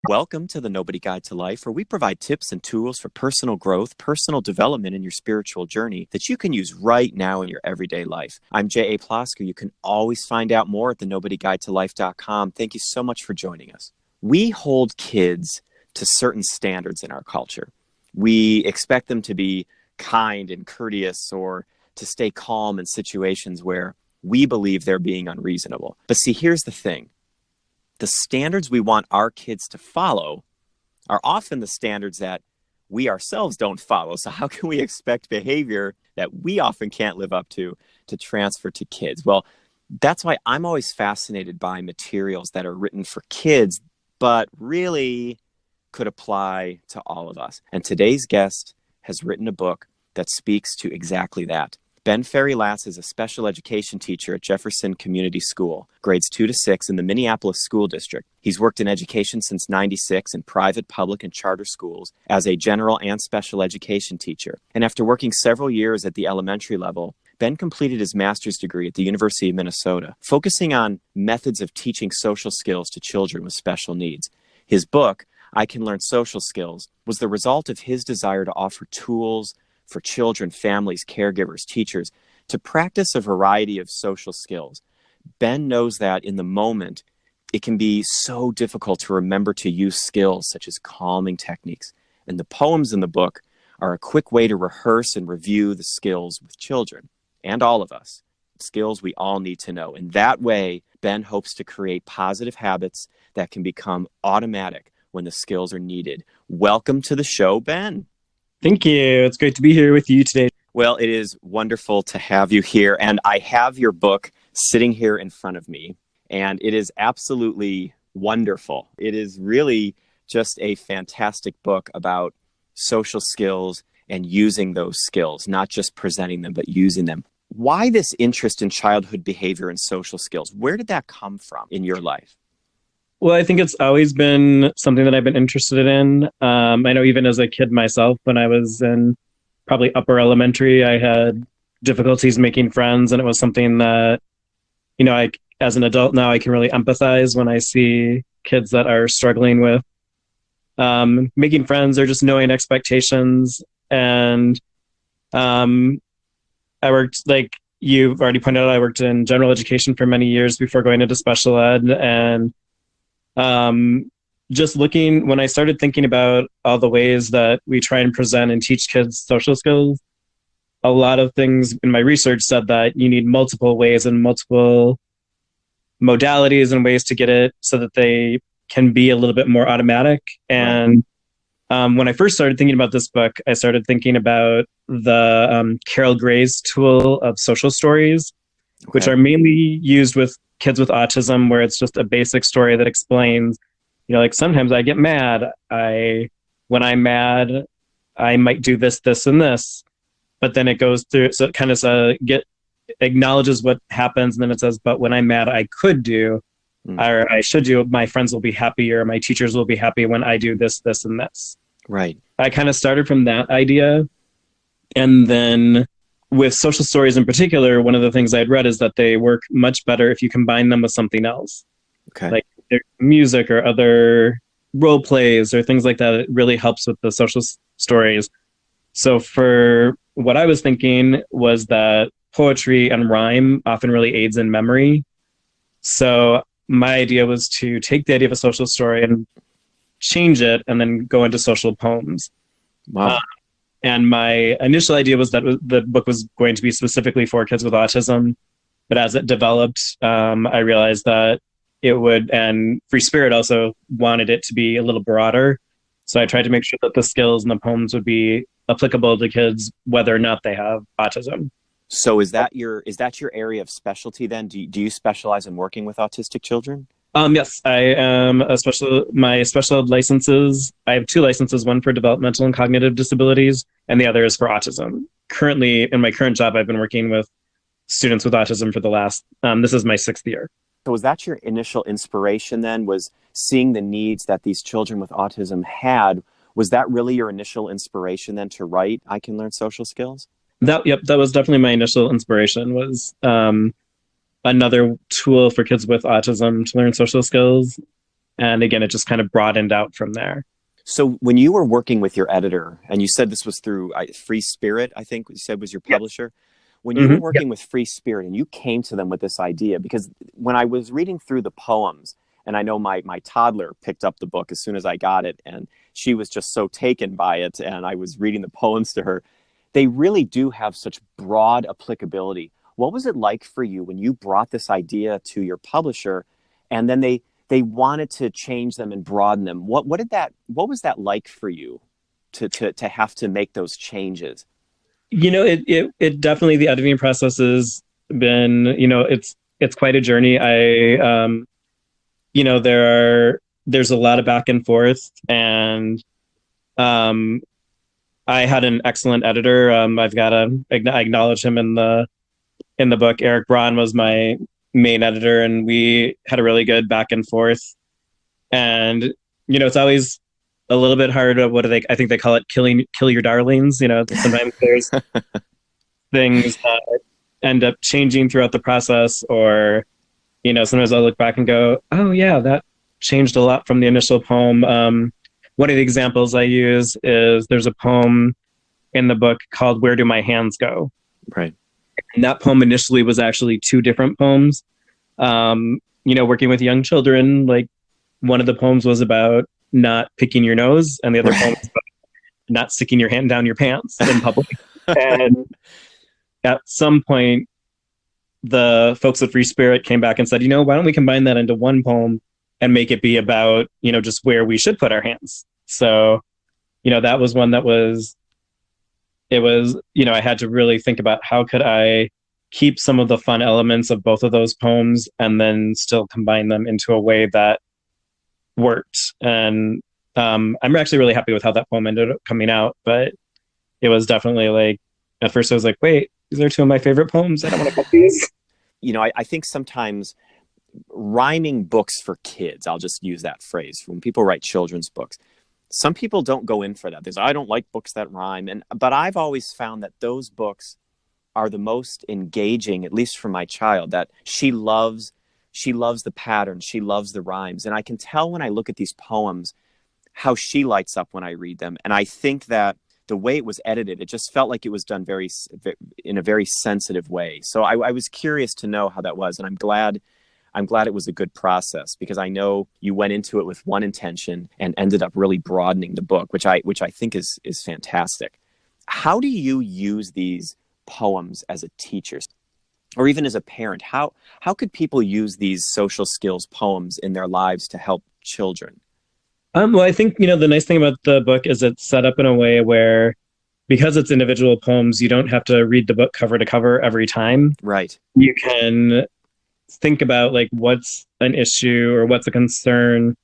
Welcome to the Nobody Guide to Life, where we provide tips and tools for personal growth, personal development in your spiritual journey that you can use right now in your everyday life. I'm J.A. Plosker. You can always find out more at thenobodyguidetolife.com. Thank you so much for joining us. We hold kids to certain standards in our culture. We expect them to be kind and courteous or to stay calm in situations where we believe they're being unreasonable. But see, here's the thing. The standards we want our kids to follow are often the standards that we ourselves don't follow. So how can we expect behavior that we often can't live up to transfer to kids? Well, that's why I'm always fascinated by materials that are written for kids, but really could apply to all of us. And today's guest has written a book that speaks to exactly that. Ben Farrey-Latz is a special education teacher at Jefferson Community School, grades 2 to 6 in the Minneapolis School District. He's worked in education since '96 in private, public, and charter schools as a general and special education teacher. And after working several years at the elementary level, Ben completed his master's degree at the University of Minnesota, focusing on methods of teaching social skills to children with special needs. His book, I Can Learn Social Skills, was the result of his desire to offer tools for children, families, caregivers, teachers, to practice a variety of social skills. Ben knows that in the moment, it can be so difficult to remember to use skills such as calming techniques. And the poems in the book are a quick way to rehearse and review the skills with children and all of us, skills we all need to know. In that way, Ben hopes to create positive habits that can become automatic when the skills are needed. Welcome to the show, Ben. Thank you. It's great to be here with you today. Well, it is wonderful to have you here. And I have your book sitting here in front of me. And it is absolutely wonderful. It is really just a fantastic book about social skills and using those skills, not just presenting them, but using them. Why this interest in childhood behavior and social skills? Where did that come from in your life? Well, I think it's always been something that I've been interested in. I know even as a kid myself, when I was in probably upper elementary, I had difficulties making friends. And it was something that, as an adult now, I can really empathize when I see kids that are struggling with making friends or just knowing expectations. And I worked, like you've already pointed out, I worked in general education for many years before going into special ed. And just looking, when I started thinking about all the ways that we try and present and teach kids social skills, a lot of things in my research said that you need multiple ways and multiple modalities and ways to get it so that they can be a little bit more automatic. And when I first started thinking about this book, I started thinking about the Carol Gray's tool of social stories, which are mainly used with kids with autism, where it's just a basic story that explains, like sometimes I get mad. When I'm mad, I might do this, this, and this. But then it goes through, so it kind of acknowledges what happens, and then it says, but when I'm mad, I could do, or I should do, my friends will be happy, or my teachers will be happy when I do this, this, and this. Right. I kind of started from that idea. And then with social stories in particular, one of the things I'd read is that they work much better if you combine them with something else. Okay. Like music or other role plays or things like that. It really helps with the social stories. So for what I was thinking was that poetry and rhyme often really aids in memory. So my idea was to take the idea of a social story and change it and then go into social poems. Wow. And my initial idea was that the book was going to be specifically for kids with autism. But as it developed, I realized that it would, and Free Spirit also wanted it to be a little broader. So I tried to make sure that the skills and the poems would be applicable to kids, whether or not they have autism. So is that your area of specialty then? Do you specialize in working with autistic children? Yes, I am my special ed licenses. I have 2 licenses, one for developmental and cognitive disabilities, and the other is for autism. Currently, in my current job, I've been working with students with autism for the last, this is my 6th year. So was that your initial inspiration then, was seeing the needs that these children with autism had? Was that really your initial inspiration then to write I Can Learn Social Skills? That was definitely my initial inspiration, was another tool for kids with autism to learn social skills. And again, it just kind of broadened out from there. So when you were working with your editor, and you said this was through Free Spirit, I think you said was your publisher. When you were working with Free Spirit and you came to them with this idea, because when I was reading through the poems, and I know my toddler picked up the book as soon as I got it, and she was just so taken by it, and I was reading the poems to her, they really do have such broad applicability. What was it like for you when you brought this idea to your publisher, and then they wanted to change them and broaden them? What was that like for you to have to make those changes? It definitely, the editing process has been, it's quite a journey. There's a lot of back and forth, and I had an excellent editor. I've got to acknowledge him in the book. Eric Braun was my main editor, and we had a really good back and forth. And it's always a little bit hard. I think they call it kill your darlings. Sometimes there's things that end up changing throughout the process, or sometimes I'll look back and go, oh yeah, that changed a lot from the initial poem. One of the examples I use is there's a poem in the book called Where Do My Hands Go? Right. And that poem initially was actually two different poems. Working with young children, like one of the poems was about not picking your nose, and the other poem was about not sticking your hand down your pants in public. And at some point, the folks at Free Spirit came back and said, why don't we combine that into one poem and make it be about, just where we should put our hands. So, that was one that I had to really think about how could I keep some of the fun elements of both of those poems and then still combine them into a way that worked. And I'm actually really happy with how that poem ended up coming out, but it was definitely like, at first I was like, wait, these are two of my favorite poems. I don't want to cut these. I think sometimes rhyming books for kids, I'll just use that phrase, when people write children's books, some people don't go in for that. I don't like books that rhyme. But I've always found that those books are the most engaging, at least for my child, that she loves the pattern. She loves the rhymes. And I can tell when I look at these poems how she lights up when I read them. And I think that the way it was edited, it just felt like it was done in a very sensitive way. So I was curious to know how that was. And I'm glad it was a good process, because I know you went into it with one intention and ended up really broadening the book, which I think is fantastic. How do you use these poems as a teacher, or even as a parent? How could people use these social skills poems in their lives to help children? Well, I think, the nice thing about the book is it's set up in a way where, because it's individual poems, you don't have to read the book cover to cover every time. Right. You can think about like what's an issue or what's a concern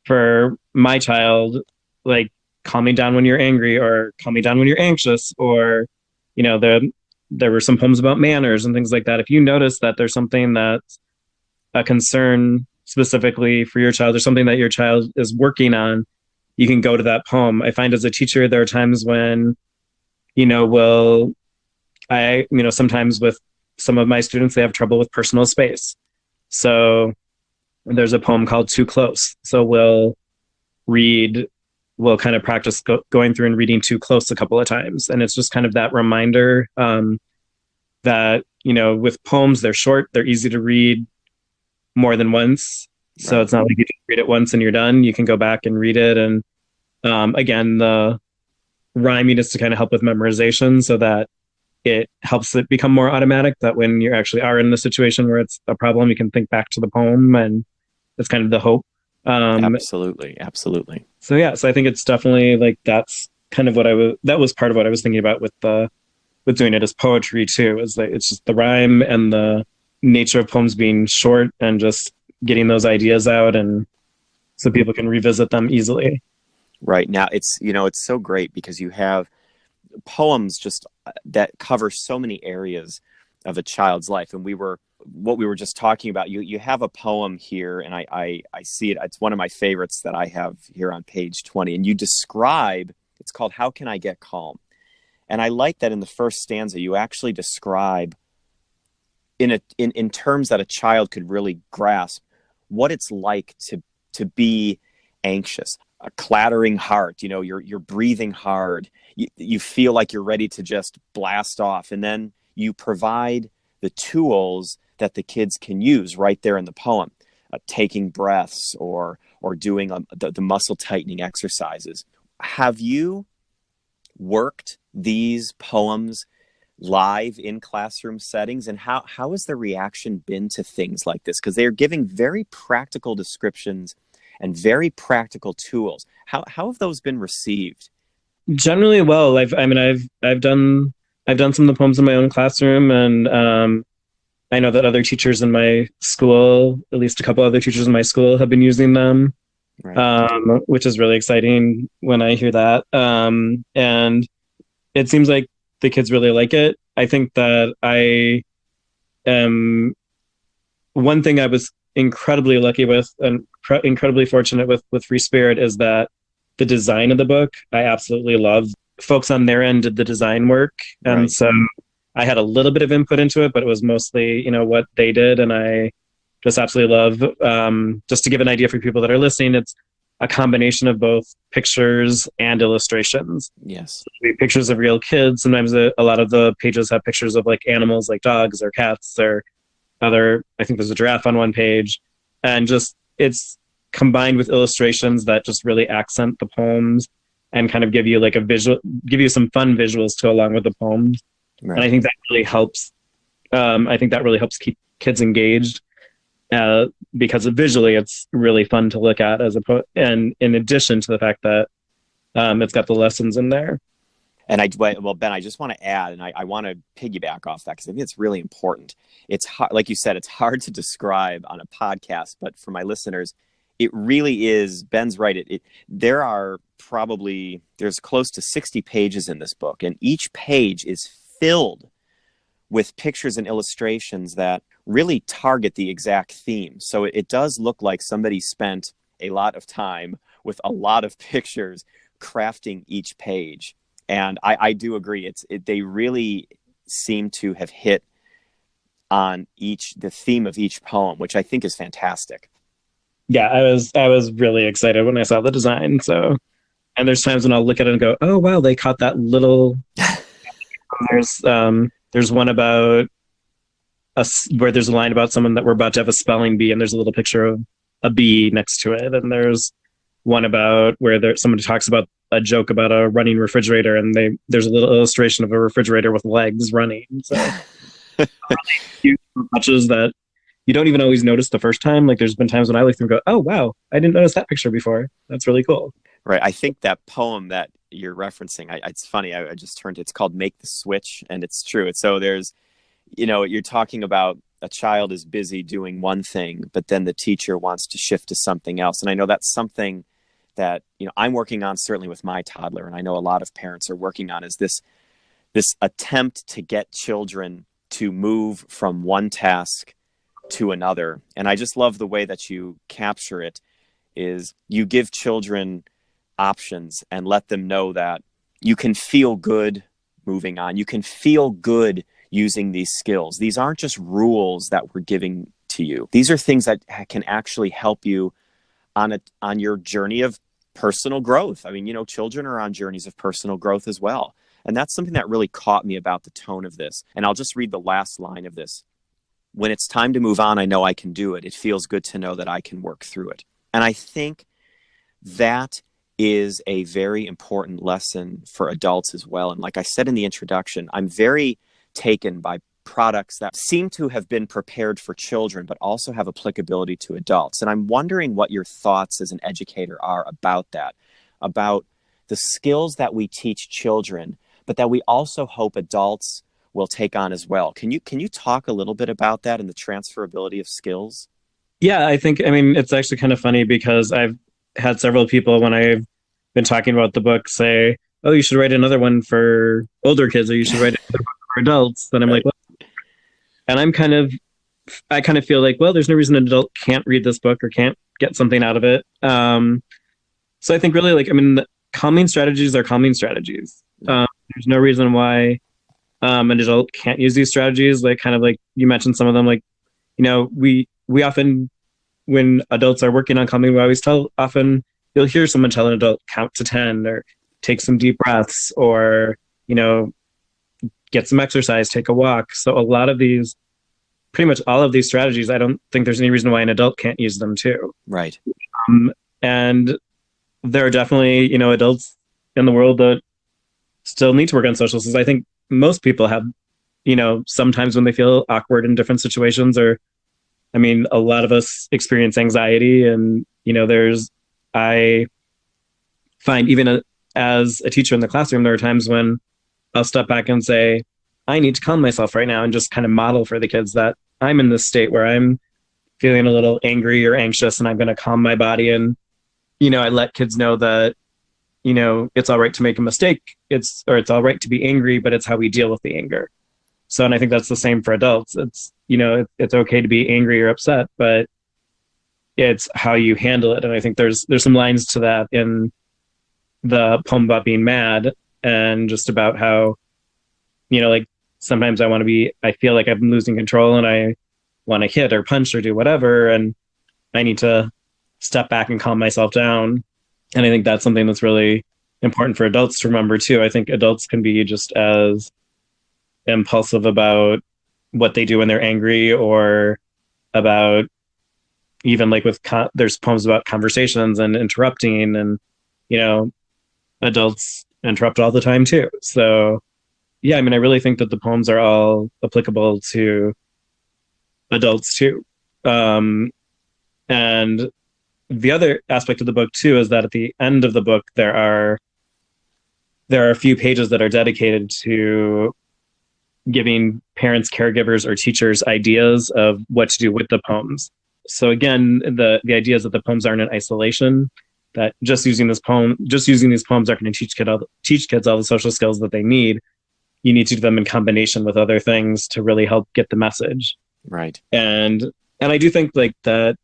for my child, like calm me down when you're angry, or calm me down when you're anxious, or there were some poems about manners and things like that. If you notice that there's something that's a concern specifically for your child, or something that your child is working on, you can go to that poem. I find as a teacher, there are times when, sometimes with some of my students, they have trouble with personal space. So there's a poem called Too Close. So we'll kind of practice going through and reading Too Close a couple of times. And it's just kind of that reminder that, with poems, they're short, they're easy to read more than once. So It's not like you just read it once and you're done. You can go back and read it. And again, the rhyming is to kind of help with memorization, so that it helps it become more automatic, that when you actually are in the situation where it's a problem, you can think back to the poem, and that's kind of the hope. Absolutely. So I think it's definitely like, that's kind of that was part of what I was thinking about with doing it as poetry too, is that it's just the rhyme and the nature of poems being short, and just getting those ideas out, and so people can revisit them easily. Right. Now it's so great, because you have poems just that cover so many areas of a child's life. And what we were just talking about, you have a poem here, and I see it. It's one of my favorites that I have here on page 20. And you describe, it's called How Can I Get Calm? And I like that in the first stanza, you actually describe in terms that a child could really grasp what it's like to be anxious. A clattering heart, you're breathing hard. You feel like you're ready to just blast off. And then you provide the tools that the kids can use right there in the poem, taking breaths or doing the muscle tightening exercises. Have you worked these poems live in classroom settings, and how has the reaction been to things like this? Because they're giving very practical descriptions and very practical tools. How have those been received? Generally well. I've done some of the poems in my own classroom, and I know that other teachers in my school, at least a couple other teachers in my school, have been using them, right. Which is really exciting when I hear that. And it seems like the kids really like it. I think that one thing I was incredibly lucky with and incredibly fortunate with Free Spirit is that the design of the book I absolutely love. Folks on their end did the design work, and right. So I had a little bit of input into it, but it was mostly what they did, and I just absolutely love. Just to give an idea for people that are listening, it's a combination of both pictures and illustrations. Yes, so pictures of real kids. Sometimes a lot of the pages have pictures of like animals, like dogs or cats or other. I think there's a giraffe on one page, and just it's combined with illustrations that just really accent the poems and kind of give you like give you some fun visuals to along with the poems. Right. And I think that really helps. I think that really helps keep kids engaged because visually it's really fun to look at and in addition to the fact that it's got the lessons in there. And Ben, I just want to add, and I want to piggyback off that because I think it's really important. It's hard, like you said, it's hard to describe on a podcast, but for my listeners, it really is. Ben's right. There's close to 60 pages in this book, and each page is filled with pictures and illustrations that really target the exact theme. So it does look like somebody spent a lot of time with a lot of pictures crafting each page. And I do agree. They really seem to have hit on the theme of each poem, which I think is fantastic. Yeah, I was really excited when I saw the design. So, and there's times when I'll look at it and go, "Oh wow, they caught that little." There's one about where there's a line about someone that we're about to have a spelling bee, and there's a little picture of a bee next to it. And there's one about where someone talks about a joke about a running refrigerator, and there's a little illustration of a refrigerator with legs running. So really cute touches that you don't even always notice the first time. Like there's been times when I look through and go, "Oh wow, I didn't notice that picture before. That's really cool." Right. I think that poem that you're referencing, it's funny. I just turned. It's called "Make the Switch," and it's true. So there's, you're talking about a child is busy doing one thing, but then the teacher wants to shift to something else. And I know that's something that I'm working on, certainly with my toddler, and I know a lot of parents are working on, is this attempt to get children to move from one task to another. And I just love the way that you capture it. Is you give children options and let them know that you can feel good moving on. You can feel good using these skills. These aren't just rules that we're giving to you. These are things that can actually help you on your journey of personal growth. I mean, children are on journeys of personal growth as well. And that's something that really caught me about the tone of this. And I'll just read the last line of this. When it's time to move on, I know I can do it. It feels good to know that I can work through it. And I think that is a very important lesson for adults as well. And like I said in the introduction, I'm very taken by products that seem to have been prepared for children, but also have applicability to adults. And I'm wondering what your thoughts as an educator are about that, about the skills that we teach children, but that we also hope adults will take on as well. Can you talk a little bit about that and the transferability of skills? Yeah, it's actually kind of funny because I've had several people when I've been talking about the book say, "Oh, you should write another one for older kids, or you should write another one for adults." And I'm right. Like, well, and I kind of feel like, well, there's no reason an adult can't read this book or can't get something out of it. So I think really calming strategies are calming strategies. There's no reason why an adult can't use these strategies. Like kind of like you mentioned some of them, like, we often when adults are working on calming, we always tell, often you'll hear someone tell an adult count to 10 or take some deep breaths or, get some exercise, take a walk. So a lot of these, pretty much all of these strategies, I don't think there's any reason why an adult can't use them too. Right. And there are definitely, adults in the world that still need to work on social skills. I think most people have, sometimes when they feel awkward in different situations, or, a lot of us experience anxiety, and, I find even as a teacher in the classroom, there are times when I'll step back and say, I need to calm myself right now, and just kind of model for the kids that I'm in this state where I'm feeling a little angry or anxious, and I'm going to calm my body. And, I let kids know that, it's all right to make a mistake. It's all right to be angry, but it's how we deal with the anger. So, and I think that's the same for adults. It's, it's okay to be angry or upset, but it's how you handle it. And I think there's some lines to that in the poem about being mad, and just about how, like sometimes I feel like I'm losing control and I want to hit or punch or do whatever. And I need to step back and calm myself down. And I think that's something that's really important for adults to remember too. I think adults can be just as impulsive about what they do when they're angry, or about even like there's poems about conversations and interrupting, and, adults interrupt all the time too. So yeah, I really think that the poems are all applicable to adults too. And the other aspect of the book too is that at the end of the book, there are a few pages that are dedicated to giving parents, caregivers, or teachers ideas of what to do with the poems. So again, the idea is that the poems aren't in isolation, that just using these poems aren't going to teach kids all the social skills that they need. You need to do them in combination with other things to really help get the message. Right. And I do think like that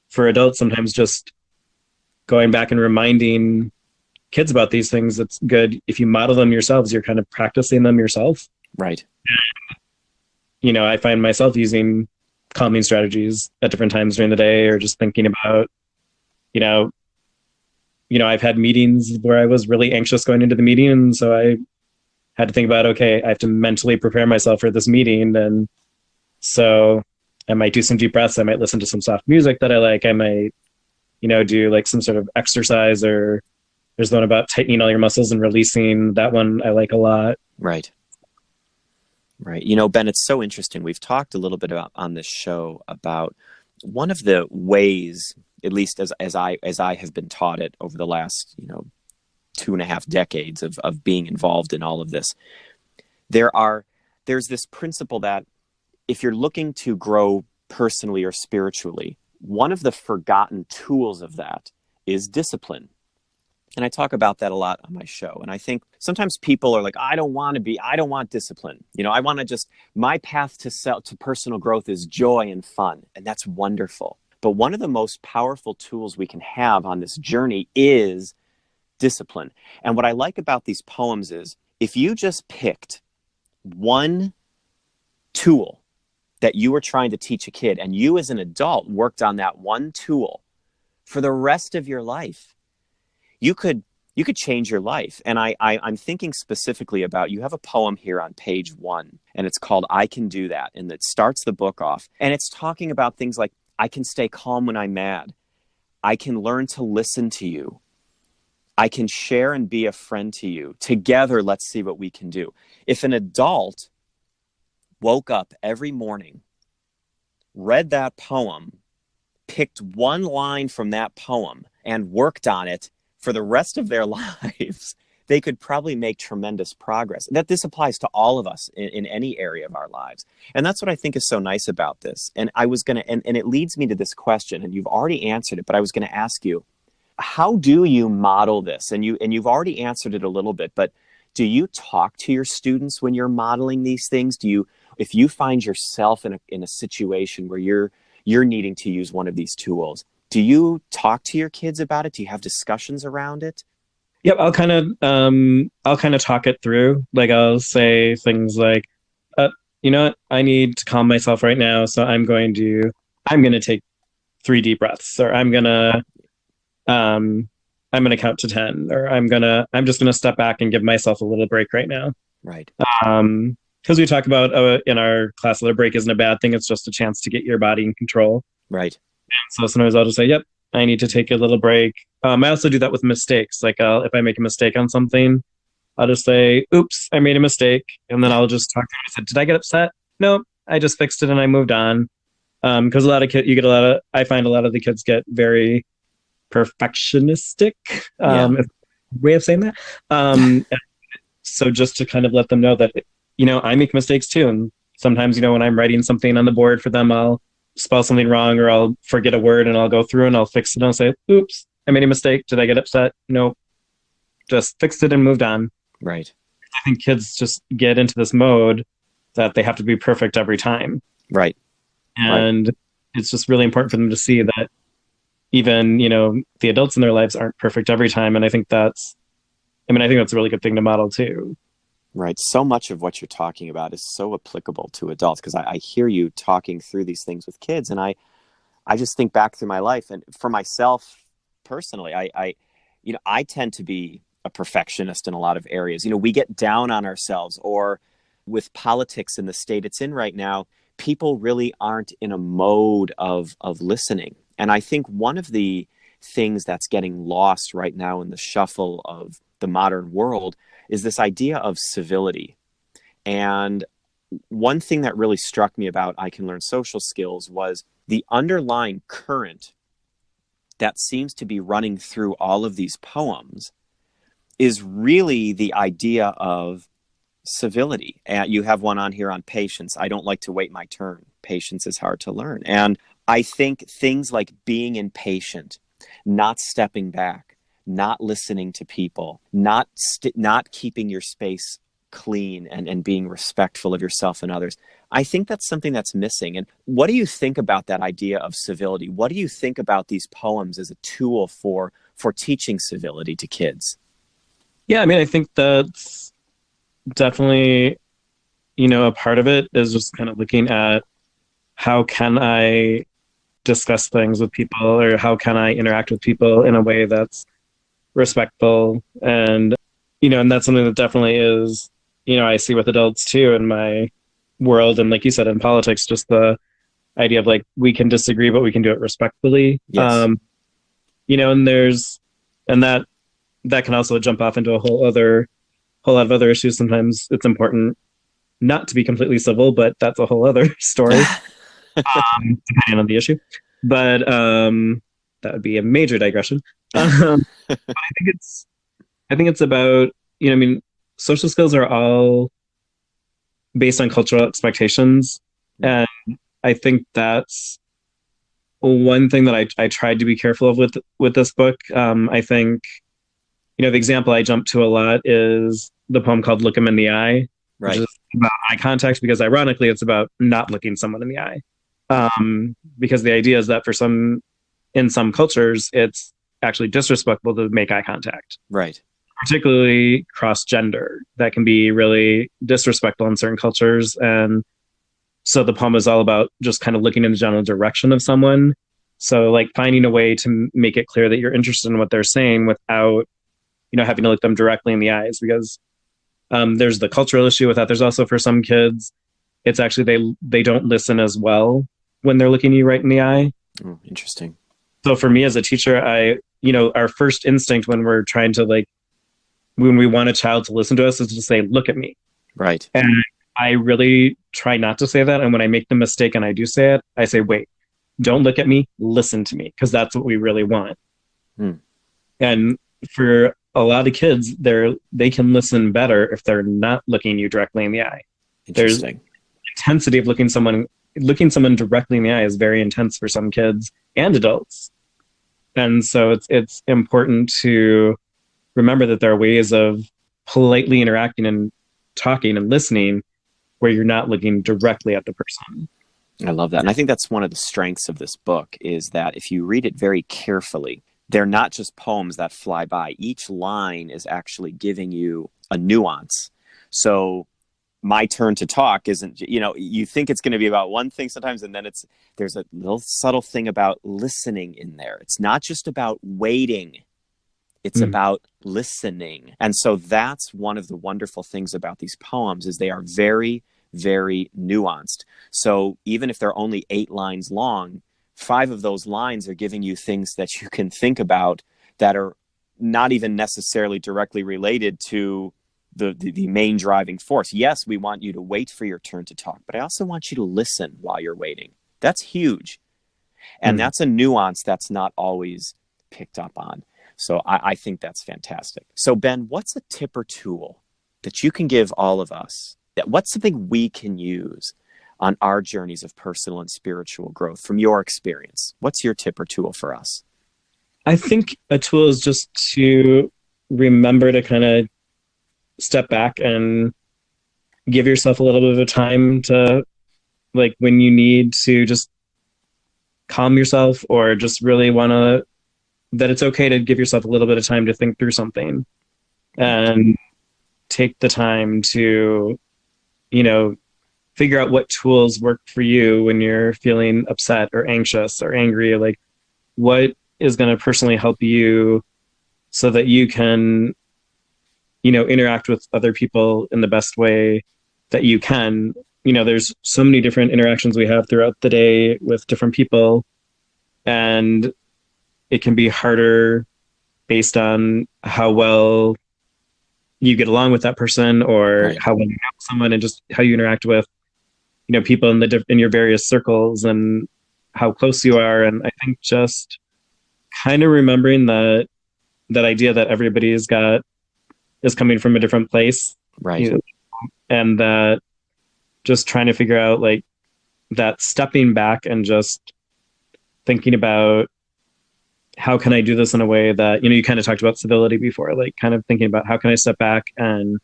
for adults, sometimes just going back and reminding kids about these things, it's good if you model them yourselves, you're kind of practicing them yourself. Right. I find myself using calming strategies at different times during the day, or just thinking about, I've had meetings where I was really anxious going into the meeting. And so I had to think about, okay, I have to mentally prepare myself for this meeting. And so I might do some deep breaths. I might listen to some soft music that I like. I might, do like some sort of exercise, or there's one about tightening all your muscles and releasing. That one I like a lot. Right. Right. Ben, it's so interesting. We've talked a little bit about on this show about one of the ways, at least as I have been taught it over the last, 2.5 decades of being involved in all of this. There's this principle that if you're looking to grow personally or spiritually, one of the forgotten tools of that is discipline. And I talk about that a lot on my show. And I think sometimes people are like, I don't want discipline. I want to my path to personal growth is joy and fun. And that's wonderful. But one of the most powerful tools we can have on this journey is discipline. And what I like about these poems is if you just picked one tool that you were trying to teach a kid, and you as an adult worked on that one tool for the rest of your life, you could change your life. And I'm thinking specifically about, you have a poem here on page 1, and it's called I Can Do That. And it starts the book off. And it's talking about things like, I can stay calm when I'm mad. I can learn to listen to you. I can share and be a friend to you. Together, let's see what we can do. If an adult woke up every morning, read that poem, picked one line from that poem, and worked on it for the rest of their lives, they could probably make tremendous progress. That this applies to all of us in any area of our lives. And that's what I think is so nice about this. And I was going to, and it leads me to this question, and you've already answered it, but I was going to ask you, how do you model this? And you've already answered it a little bit, but do you talk to your students when you're modeling these things? If you find yourself in a situation where you're needing to use one of these tools, do you talk to your kids about it? Do you have discussions around it? Yep, I'll kind of talk it through. Like I'll say things like, you know what, I need to calm myself right now, so I'm going to take 3 deep breaths, or I'm gonna count to 10, or I'm just gonna step back and give myself a little break right now. Right. Because we talk about in our class that a break isn't a bad thing. It's just a chance to get your body in control. Right. So sometimes I'll just say, "Yep, I need to take a little break." I also do that with mistakes. Like if I make a mistake on something, I'll just say, "Oops, I made a mistake," and then I'll just talk to him. I said, "Did I get upset? No, I just fixed it and I moved on." Because a lot of kids, I find a lot of the kids get very perfectionistic. Way of saying that. So just to kind of let them know that, I make mistakes too. And sometimes, when I'm writing something on the board for them, I'll spell something wrong, or I'll forget a word, and I'll go through and I'll fix it and I'll say, "Oops, I made a mistake. Did I get upset? Nope. Just fixed it and moved on." Right. I think kids just get into this mode that they have to be perfect every time. Right. And it's just really important for them to see that even, the adults in their lives aren't perfect every time. And I think that's a really good thing to model too. Right. So much of what you're talking about is so applicable to adults, because I hear you talking through these things with kids, and I just think back through my life, and for myself personally, I tend to be a perfectionist in a lot of areas. We get down on ourselves, or with politics in the state it's in right now, people really aren't in a mode of listening. And I think one of the things that's getting lost right now in the shuffle of the modern world is this idea of civility. And one thing that really struck me about I Can Learn Social Skills was the underlying current that seems to be running through all of these poems is really the idea of civility. And you have one on here on patience. I don't like to wait my turn. Patience is hard to learn. And I think things like being impatient, not stepping back, not listening to people, not keeping your space clean and being respectful of yourself and others. I think that's something that's missing. And what do you think about that idea of civility? What do you think about these poems as a tool for teaching civility to kids? Yeah, I think that's definitely, a part of it is just kind of looking at how can I discuss things with people, or how can I interact with people in a way that's respectful. And, and that's something that definitely is, I see with adults too in my world. And like you said, in politics, just the idea of like, we can disagree, but we can do it respectfully. Yes. And that can also jump off into a whole lot of other issues. Sometimes it's important not to be completely civil, but that's a whole other story, depending on the issue. But that would be a major digression. But I think it's about, social skills are all based on cultural expectations. And I think that's one thing that I tried to be careful of with this book. I think, the example I jump to a lot is the poem called Look 'Em in the Eye, Right. which is about eye contact, because ironically, it's about not looking someone in the eye. Because the idea is that in some cultures, it's actually disrespectful to make eye contact. Right. Particularly cross-gender. That can be really disrespectful in certain cultures. And so the poem is all about just kind of looking in the general direction of someone. So like finding a way to make it clear that you're interested in what they're saying without, having to look them directly in the eyes, because there's the cultural issue with that. There's also, for some kids, it's actually they don't listen as well when they're looking you right in the eye. Oh, interesting. So for me as a teacher, our first instinct when we're trying to when we want a child to listen to us is to say, "Look at me." Right. And I really try not to say that. And when I make the mistake and I do say it, I say, "Wait, don't look at me, listen to me," because that's what we really want. And for a lot of kids, they can listen better if they're not looking you directly in the eye. Interesting. There's intensity of looking someone directly in the eye is very intense for some kids and adults. And so it's important to remember that there are ways of politely interacting and talking and listening where you're not looking directly at the person. I love that. And I think that's one of the strengths of this book, is that if you read it very carefully, they're not just poems that fly by. Each line is actually giving you a nuance. So my turn to talk isn't, you think it's going to be about one thing sometimes, and then there's a little subtle thing about listening in there. It's not just about waiting. It's about listening. And so that's one of the wonderful things about these poems is they are very, very nuanced. So even if they're only 8 lines long, 5 of those lines are giving you things that you can think about that are not even necessarily directly related to the main driving force. Yes, we want you to wait for your turn to talk, but I also want you to listen while you're waiting. That's huge. And that's a nuance that's not always picked up on. So I think that's fantastic. So Ben, what's a tip or tool that you can give all of us? What's something we can use on our journeys of personal and spiritual growth from your experience? What's your tip or tool for us? I think a tool is just to remember to kind of step back and give yourself a little bit of time to, like, when you need to just calm yourself or just really want to, that it's okay to give yourself a little bit of time to think through something and take the time to, figure out what tools work for you when you're feeling upset or anxious or angry. Like, what is going to personally help you so that you can, interact with other people in the best way that you can. There's so many different interactions we have throughout the day with different people, and it can be harder based on how well you get along with that person or how well you know someone and just how you interact with, people in your various circles and how close you are. And I think just kind of remembering that idea that everybody's is coming from a different place. Right. And that just trying to figure out, like, that stepping back and just thinking about how can I do this in a way that, you kind of talked about civility before, like kind of thinking about how can I step back and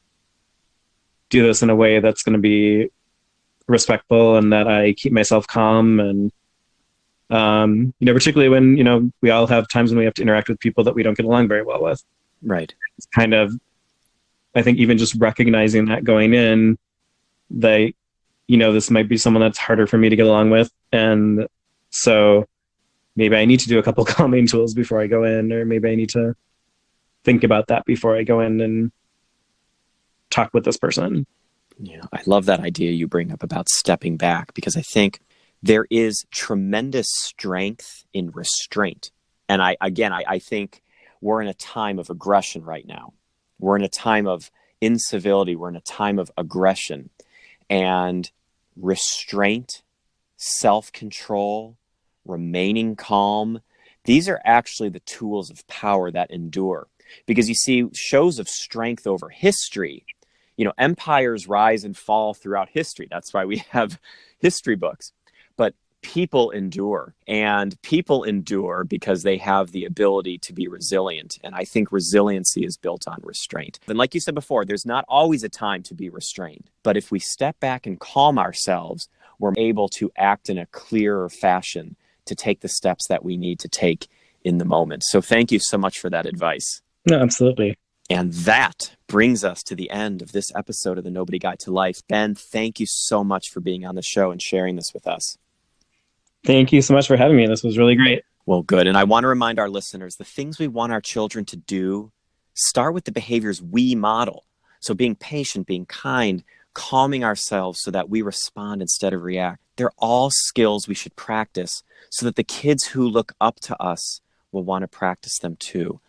do this in a way that's going to be respectful and that I keep myself calm. And, particularly when, we all have times when we have to interact with people that we don't get along very well with. Right. It's kind of, I think even just recognizing that going in, that, this might be someone that's harder for me to get along with. And so maybe I need to do a couple calming tools before I go in, or maybe I need to think about that before I go in and talk with this person. Yeah, I love that idea you bring up about stepping back, because I think there is tremendous strength in restraint. And I think we're in a time of aggression right now. We're in a time of incivility. We're in a time of aggression. And restraint, self-control, remaining calm, these are actually the tools of power that endure. Because you see, shows of strength over history, empires rise and fall throughout history. That's why we have history books. But people endure, and people endure because they have the ability to be resilient. And I think resiliency is built on restraint. And like you said before, there's not always a time to be restrained. But if we step back and calm ourselves, we're able to act in a clearer fashion to take the steps that we need to take in the moment. So thank you so much for that advice. No, absolutely. And that brings us to the end of this episode of The Nobody Guide to Life. Ben, thank you so much for being on the show and sharing this with us. Thank you so much for having me. This was really great. Well, good. And I want to remind our listeners, the things we want our children to do start with the behaviors we model. So being patient, being kind, calming ourselves so that we respond instead of react. They're all skills we should practice so that the kids who look up to us will want to practice them too.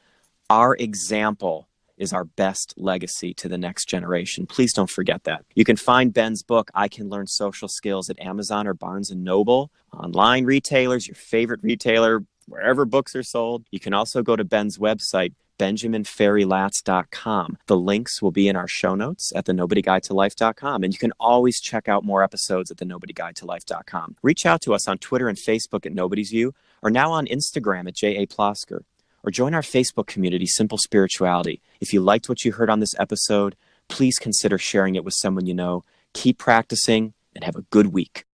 Our example is our best legacy to the next generation. Please don't forget that. You can find Ben's book, I Can Learn Social Skills, at Amazon or Barnes & Noble, online retailers, your favorite retailer, wherever books are sold. You can also go to Ben's website, benjaminfarrey-latz.com. The links will be in our show notes at thenobodyguidetolife.com. And you can always check out more episodes at thenobodyguidetolife.com. Reach out to us on Twitter and Facebook at Nobody's View, or now on Instagram at J.A. Plosker. Or join our Facebook community, Simple Spirituality. If you liked what you heard on this episode, please consider sharing it with someone you know. Keep practicing and have a good week.